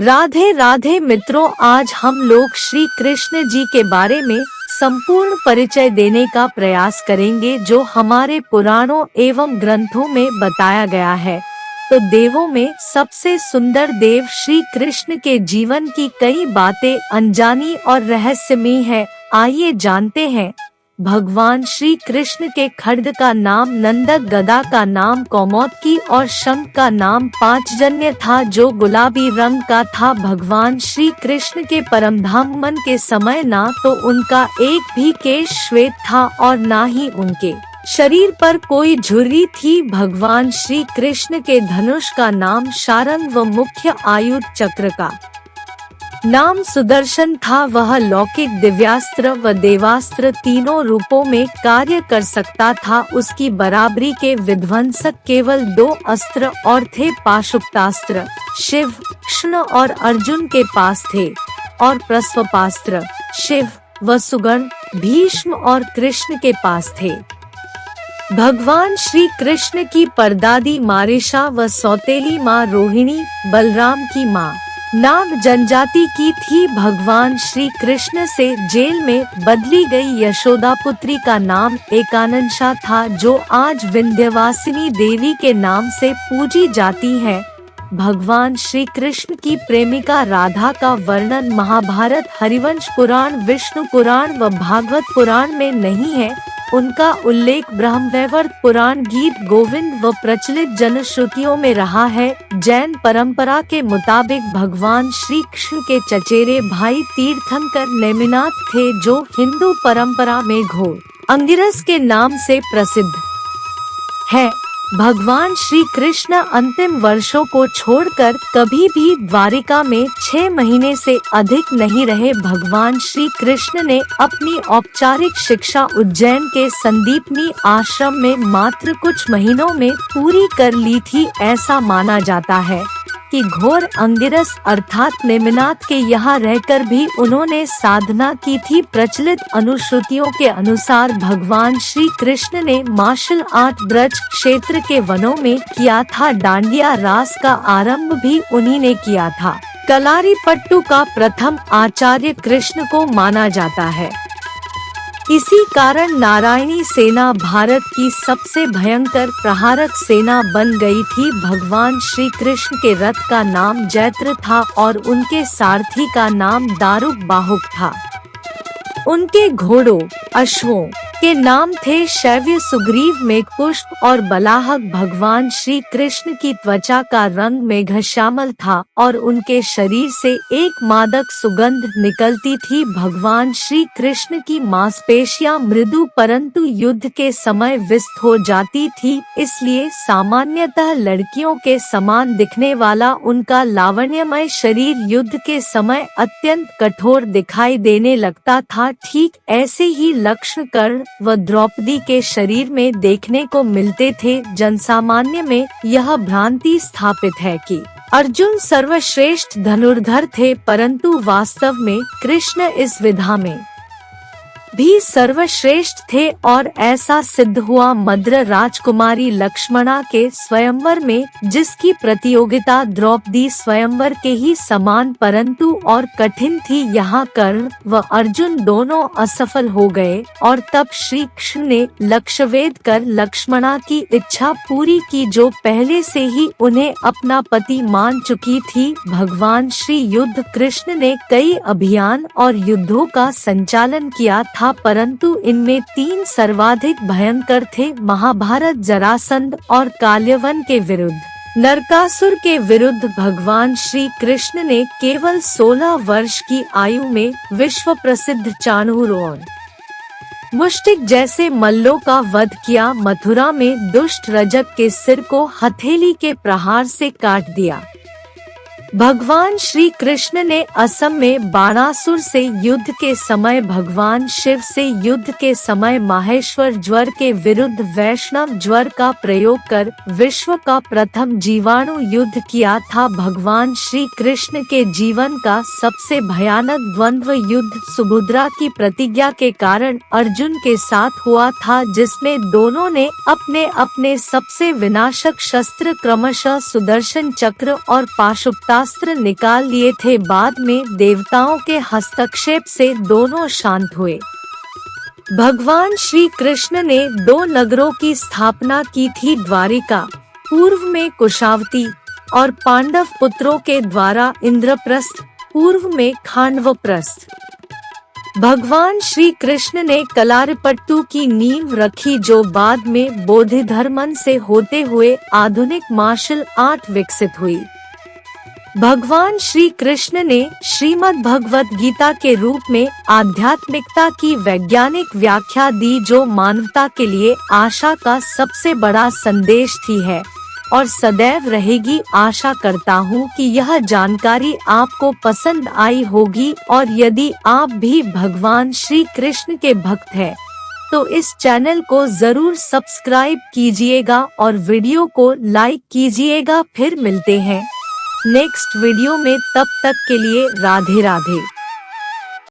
राधे राधे मित्रों, आज हम लोग श्री कृष्ण जी के बारे में संपूर्ण परिचय देने का प्रयास करेंगे जो हमारे पुराणों एवं ग्रंथों में बताया गया है। तो देवों में सबसे सुंदर देव श्री कृष्ण के जीवन की कई बातें अनजानी और रहस्यमयी है। आइए जानते हैं। भगवान श्री कृष्ण के खड्ग का नाम नंदक, गदा का नाम कौमोदकी और शंख का नाम पांचजन्य था जो गुलाबी रंग का था। भगवान श्री कृष्ण के परमधामगमन के समय ना तो उनका एक भी केश श्वेत था और ना ही उनके शरीर पर कोई झुर्री थी। भगवान श्री कृष्ण के धनुष का नाम शारंग व मुख्य आयुध चक्र का नाम सुदर्शन था। वह लौकिक, दिव्यास्त्र व देवास्त्र तीनों रूपों में कार्य कर सकता था। उसकी बराबरी के विध्वंसक केवल दो अस्त्र और थे, पाशुपतास्त्र शिव, कृष्ण और अर्जुन के पास थे, और प्रस्वपास्त्र शिव व सुगण, भीष्म और कृष्ण के पास थे। भगवान श्री कृष्ण की परदादी मारिशा व सौतेली माँ रोहिणी बलराम की माँ नाग जनजाति की थी। भगवान श्री कृष्ण से जेल में बदली गई यशोदा पुत्री का नाम एकानंशा था जो आज विंध्यवासिनी देवी के नाम से पूजी जाती है। भगवान श्री कृष्ण की प्रेमिका राधा का वर्णन महाभारत, हरिवंश पुराण, विष्णु पुराण व भागवत पुराण में नहीं है। उनका उल्लेख ब्रह्मवैवर्त पुराण, गीत गोविंद व प्रचलित जनश्रुतियों में रहा है। जैन परंपरा के मुताबिक भगवान श्री कृष्ण के चचेरे भाई तीर्थंकर नेमिनाथ थे जो हिंदू परंपरा में घोर अंगिरस के नाम से प्रसिद्ध है। भगवान श्री कृष्ण अंतिम वर्षों को छोड़कर कभी भी द्वारिका में 6 महीने से अधिक नहीं रहे। भगवान श्री कृष्ण ने अपनी औपचारिक शिक्षा उज्जैन के संदीपनी आश्रम में मात्र कुछ महीनों में पूरी कर ली थी। ऐसा माना जाता है कि घोर अंगिरस अर्थात नेमिनाथ के यहाँ रहकर भी उन्होंने साधना की थी। प्रचलित अनुश्रुतियों के अनुसार भगवान श्री कृष्ण ने मार्शल आर्ट ब्रज क्षेत्र के वनों में किया था। डांडिया रास का आरंभ भी उन्हीं ने किया था। कलारी पट्टू का प्रथम आचार्य कृष्ण को माना जाता है। इसी कारण नारायणी सेना भारत की सबसे भयंकर प्रहारक सेना बन गई थी। भगवान श्री कृष्ण के रथ का नाम जैत्र था और उनके सारथी का नाम दारुक बाहुक था। उनके घोड़ों अश्वों के नाम थे शैव्य, सुग्रीव, मेघपुष्प और बलाहक। भगवान श्री कृष्ण की त्वचा का रंग मेघश्यामल था और उनके शरीर से एक मादक सुगंध निकलती थी। भगवान श्री कृष्ण की मांसपेशियां मृदु परंतु युद्ध के समय विस्त हो जाती थी, इसलिए सामान्यतः लड़कियों के समान दिखने वाला उनका लावण्यमय शरीर युद्ध के समय अत्यंत कठोर दिखाई देने लगता था। ठीक ऐसे ही लक्ष्मण, कर्ण व द्रौपदी के शरीर में देखने को मिलते थे। जनसामान्य में यह भ्रांति स्थापित है कि अर्जुन सर्वश्रेष्ठ धनुर्धर थे, परंतु वास्तव में कृष्ण इस विधा में भी सर्वश्रेष्ठ थे और ऐसा सिद्ध हुआ मद्र राजकुमारी लक्ष्मणा के स्वयंवर में, जिसकी प्रतियोगिता द्रौपदी स्वयंवर के ही समान परंतु और कठिन थी। यहाँ कर्ण व अर्जुन दोनों असफल हो गए और तब श्री कृष्ण ने लक्ष्यवेध कर लक्ष्मणा की इच्छा पूरी की जो पहले से ही उन्हें अपना पति मान चुकी थी। भगवान श्री युद्ध कृष्ण ने कई अभियान और युद्धों का संचालन किया था, परंतु इनमें 3 सर्वाधिक भयंकर थे। महाभारत जरासंध और काल्यवन के विरुद्ध, नरकासुर के विरुद्ध भगवान श्री कृष्ण ने केवल 16 वर्ष की आयु में विश्व प्रसिद्ध चाणूर और मुष्टिक जैसे मल्लों का वध किया। मथुरा में दुष्ट रजक के सिर को हथेली के प्रहार से काट दिया। भगवान श्री कृष्ण ने असम में बाणासुर से युद्ध के समय, भगवान शिव से युद्ध के समय माहेश्वर ज्वर के विरुद्ध वैष्णव ज्वर का प्रयोग कर विश्व का प्रथम जीवाणु युद्ध किया था। भगवान श्री कृष्ण के जीवन का सबसे भयानक द्वंद्व युद्ध सुभद्रा की प्रतिज्ञा के कारण अर्जुन के साथ हुआ था, जिसमें दोनों ने अपने अपने सबसे विनाशक शस्त्र क्रमशः सुदर्शन चक्र और पाशुपता शस्त्रास्त्र निकाल लिए थे। बाद में देवताओं के हस्तक्षेप से दोनों शांत हुए। भगवान श्री कृष्ण ने 2 नगरों की स्थापना की थी, द्वारिका पूर्व में कुशावती और पांडव पुत्रों के द्वारा इंद्रप्रस्थ पूर्व में खांडवप्रस्थ। भगवान श्री कृष्ण ने कलारिपट्टू की नींव रखी जो बाद में बोधिधर्मन से होते हुए आधुनिक मार्शल आर्ट विकसित हुई। भगवान श्री कृष्ण ने श्रीमद् भगवत गीता के रूप में आध्यात्मिकता की वैज्ञानिक व्याख्या दी जो मानवता के लिए आशा का सबसे बड़ा संदेश थी है और सदैव रहेगी। आशा करता हूँ कि यह जानकारी आपको पसंद आई होगी और यदि आप भी भगवान श्री कृष्ण के भक्त हैं तो इस चैनल को जरूर सब्सक्राइब कीजिएगा और वीडियो को लाइक कीजिएगा। फिर मिलते हैं नेक्स्ट वीडियो में, तब तक के लिए राधे राधे।